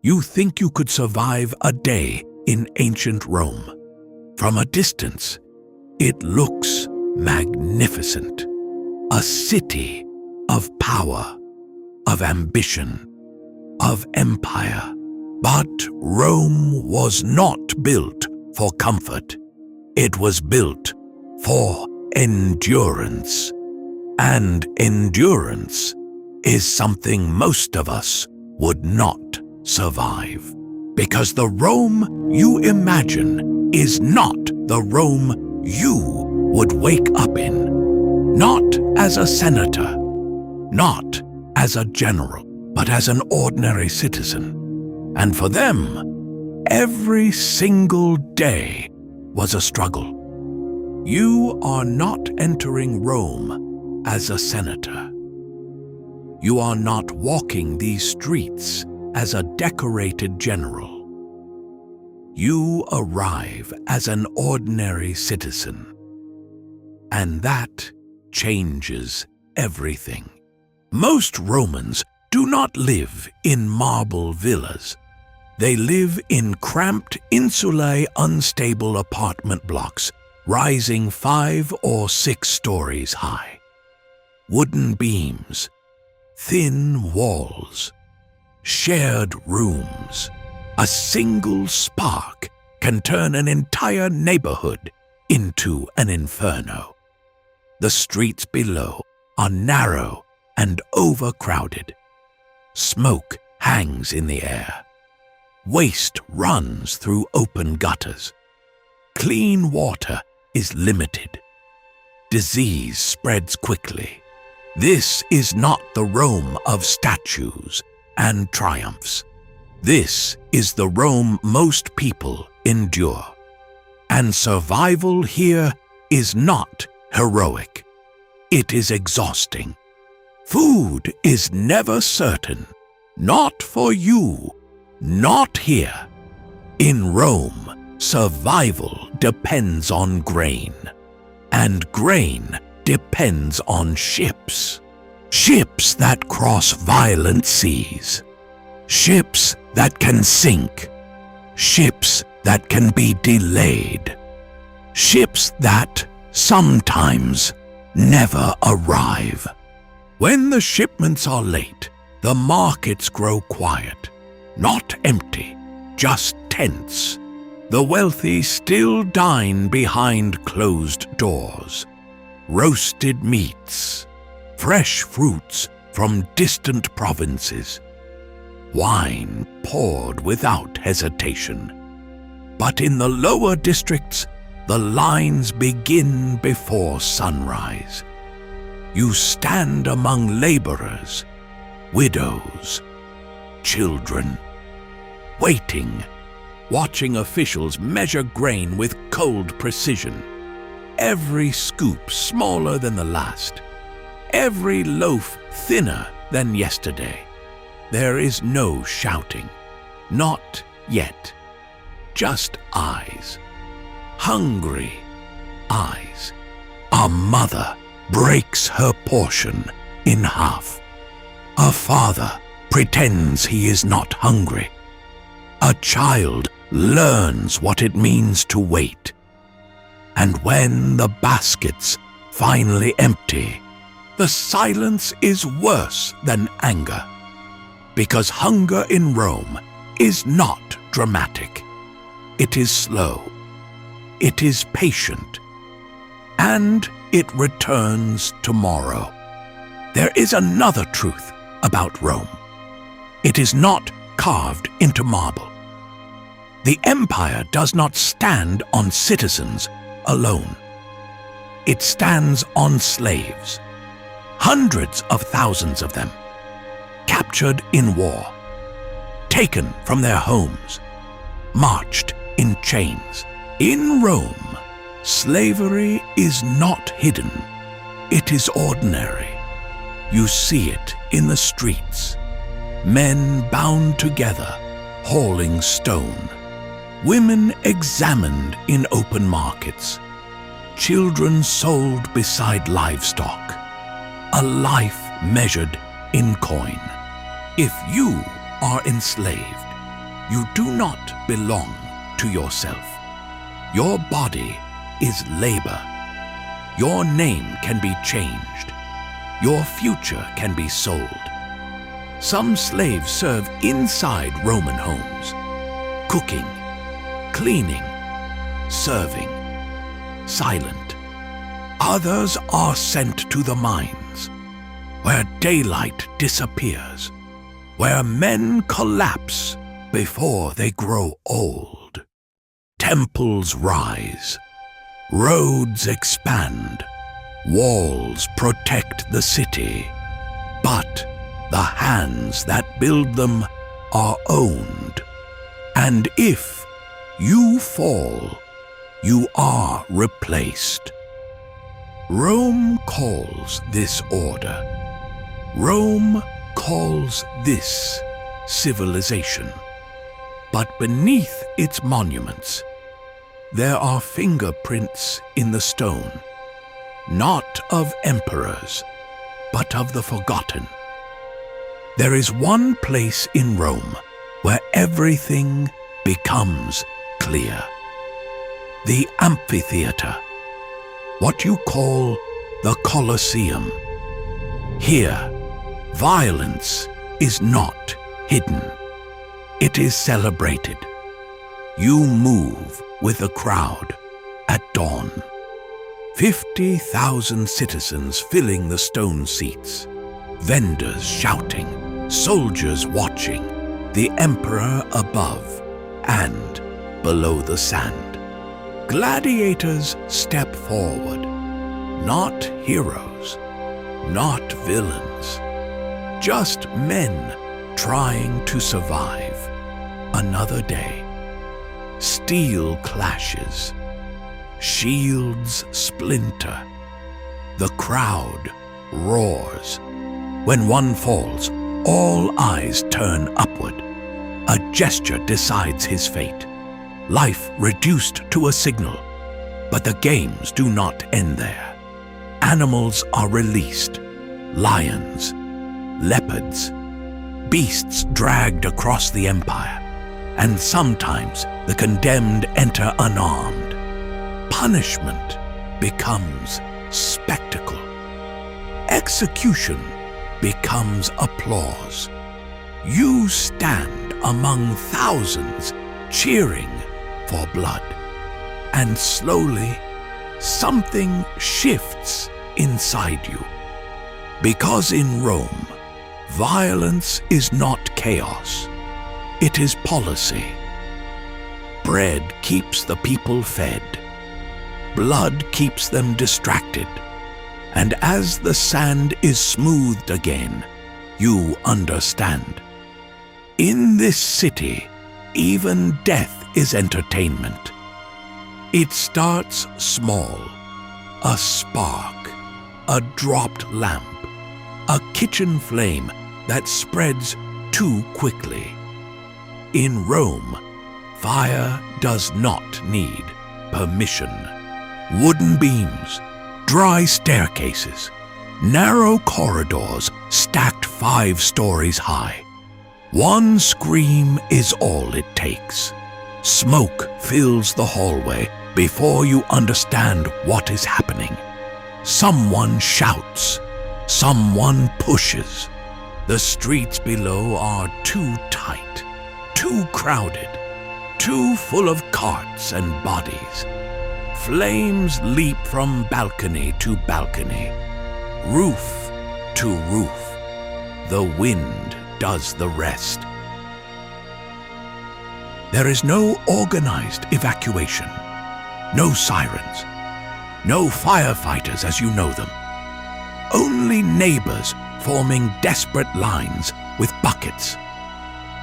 You think you could survive a day in ancient Rome. From a distance, it looks magnificent. A city of power, of ambition, of empire. But Rome was not built for comfort. It was built for endurance. And endurance is something most of us would not survive. Because the Rome you imagine is not the Rome you would wake up in. Not as a senator, not as a general, but as an ordinary citizen. And for them, every single day was a struggle. You are not entering Rome as a senator. You are not walking these streets as a decorated general. You arrive as an ordinary citizen. And that changes everything. Most Romans do not live in marble villas. They live in cramped insulae unstable apartment blocks, rising 5 or 6 stories high. Wooden beams, thin walls, shared rooms. A single spark can turn an entire neighborhood into an inferno. The streets below are narrow and overcrowded. Smoke hangs in the air. Waste runs through open gutters. Clean water is limited. Disease spreads quickly. This is not the Rome of statues and triumphs. This is the Rome most people endure. And survival here is not heroic. It is exhausting. Food is never certain. Not for you. Not here. In Rome, survival depends on grain. And grain depends on ships. Ships that cross violent seas. Ships that can sink. Ships that can be delayed. Ships that sometimes never arrive. When the shipments are late, the markets grow quiet. Not empty, just tense. The wealthy still dine behind closed doors. Roasted meats, fresh fruits from distant provinces. Wine poured without hesitation. But in the lower districts, the lines begin before sunrise. You stand among laborers, widows, children, waiting, watching officials measure grain with cold precision. Every scoop smaller than the last, every loaf thinner than yesterday. There is no shouting, not yet, just eyes, hungry eyes. A mother breaks her portion in half. A father pretends he is not hungry. A child learns what it means to wait. And when the baskets finally empty, the silence is worse than anger. Because hunger in Rome is not dramatic. It is slow. It is patient. And it returns tomorrow. There is another truth about Rome. It is not carved into marble. The empire does not stand on citizens alone. It stands on slaves, hundreds of thousands of them, captured in war, taken from their homes, marched in chains. In Rome, slavery is not hidden. It is ordinary. You see it in the streets. Men bound together, hauling stone. Women examined in open markets. Children sold beside livestock. A life measured in coin. If you are enslaved, You do not belong to yourself. Your body is labor. Your name can be changed. Your future can be sold. Some slaves serve inside Roman homes, cooking, cleaning, serving, silent. Others are sent to the mines, where daylight disappears, where men collapse before they grow old. Temples rise, roads expand, walls protect the city, but the hands that build them are owned. And if you fall, you are replaced. Rome calls this order. Rome calls this civilization. But beneath its monuments, there are fingerprints in the stone, not of emperors, but of the forgotten. There is one place in Rome where everything becomes clear. The amphitheater, what you call the Colosseum. Here, violence is not hidden. It is celebrated. You move with a crowd at dawn. 50,000 citizens filling the stone seats, vendors shouting, soldiers watching, the emperor above and below the sand. Gladiators step forward, not heroes, not villains, just men trying to survive another day. Steel clashes, shields splinter, the crowd roars. When one falls, all eyes turn upward. A gesture decides his fate. Life reduced to a signal. But the games do not end there. Animals are released. Lions, leopards, beasts dragged across the empire. And sometimes the condemned enter unarmed. Punishment becomes spectacle. Execution becomes applause. You stand among thousands cheering for blood. And slowly, something shifts inside you. Because in Rome, violence is not chaos. It is policy. Bread keeps the people fed. Blood keeps them distracted. And as the sand is smoothed again, you understand. In this city, even death is entertainment. It starts small, a spark, a dropped lamp, a kitchen flame that spreads too quickly. In Rome, fire does not need permission. Wooden beams, dry staircases, narrow corridors stacked 5 stories high. One scream is all it takes. Smoke fills the hallway before you understand what is happening. Someone shouts. Someone pushes. The streets below are too tight, too crowded, too full of carts and bodies. Flames leap from balcony to balcony, roof to roof. The wind does the rest. There is no organized evacuation, no sirens, no firefighters as you know them. Only neighbors forming desperate lines with buckets.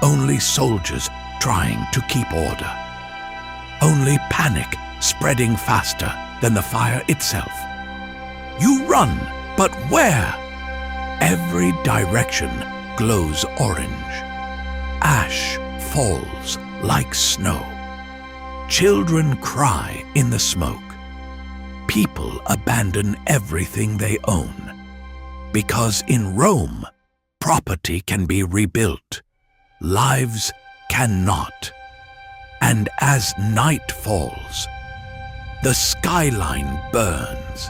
Only soldiers trying to keep order. Only panic spreading faster than the fire itself. You run, but where? Every direction glows orange. Ash falls like snow. Children cry in the smoke. People abandon everything they own. Because in Rome, property can be rebuilt. Lives cannot. And as night falls, the skyline burns.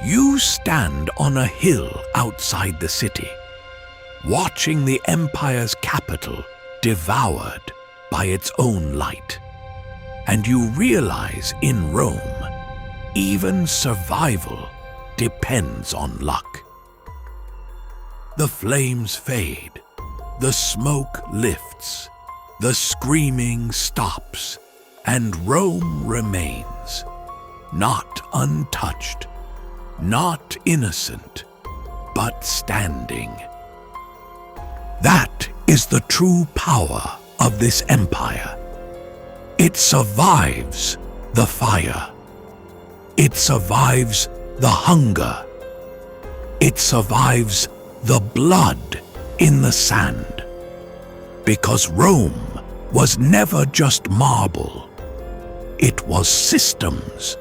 You stand on a hill outside the city, watching the empire's capital devoured by its own light. And you realize in Rome, even survival depends on luck. The flames fade, the smoke lifts, the screaming stops, and Rome remains, not untouched, not innocent, but standing. That is the true power of this empire. It survives the fire. It survives the hunger. It survives the blood in the sand. Because Rome was never just marble. It was systems.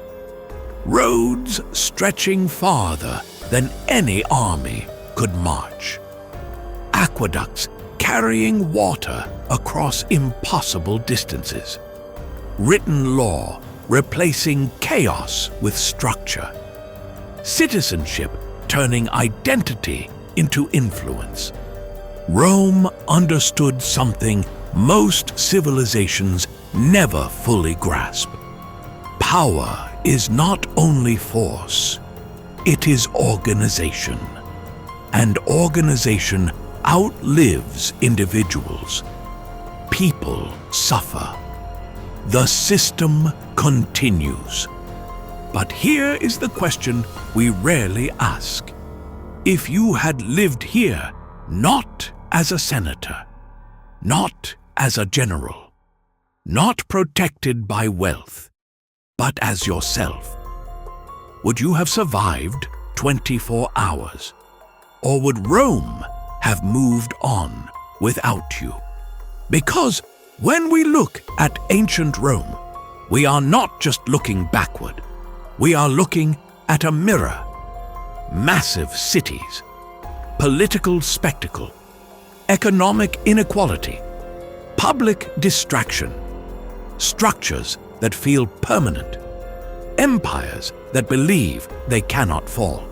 Roads stretching farther than any army could march. Aqueducts carrying water across impossible distances. Written law replacing chaos with structure. Citizenship turning identity into influence. Rome understood something most civilizations never fully grasp. Power is not only force, it is organization. And organization outlives individuals. People suffer. The system continues. But here is the question we rarely ask. If you had lived here, not as a senator, not as a general, not protected by wealth, but as yourself, would you have survived 24 hours? Or would Rome have moved on without you? Because when we look at ancient Rome, we are not just looking backward. We are looking at a mirror. Massive cities, political spectacle, economic inequality, public distraction, structures that feel permanent, empires that believe they cannot fall.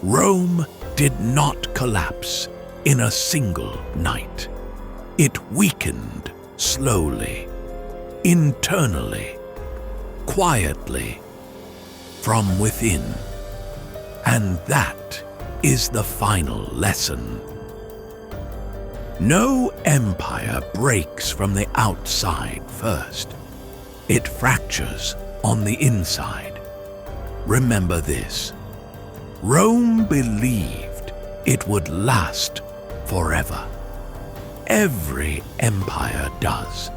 Rome did not collapse in a single night. It weakened slowly, internally, quietly, from within. And that is the final lesson. No empire breaks from the outside first. It fractures on the inside. Remember this. Rome believed it would last forever. Every empire does.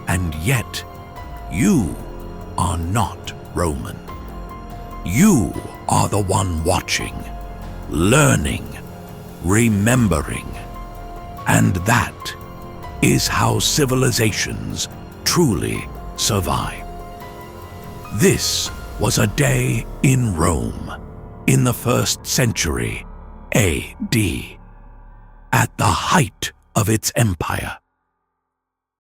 And yet, you are not Roman. You are the one watching, learning, remembering. And that is how civilizations truly survive. This was a day in Rome in the 1st century AD, at the height of its empire.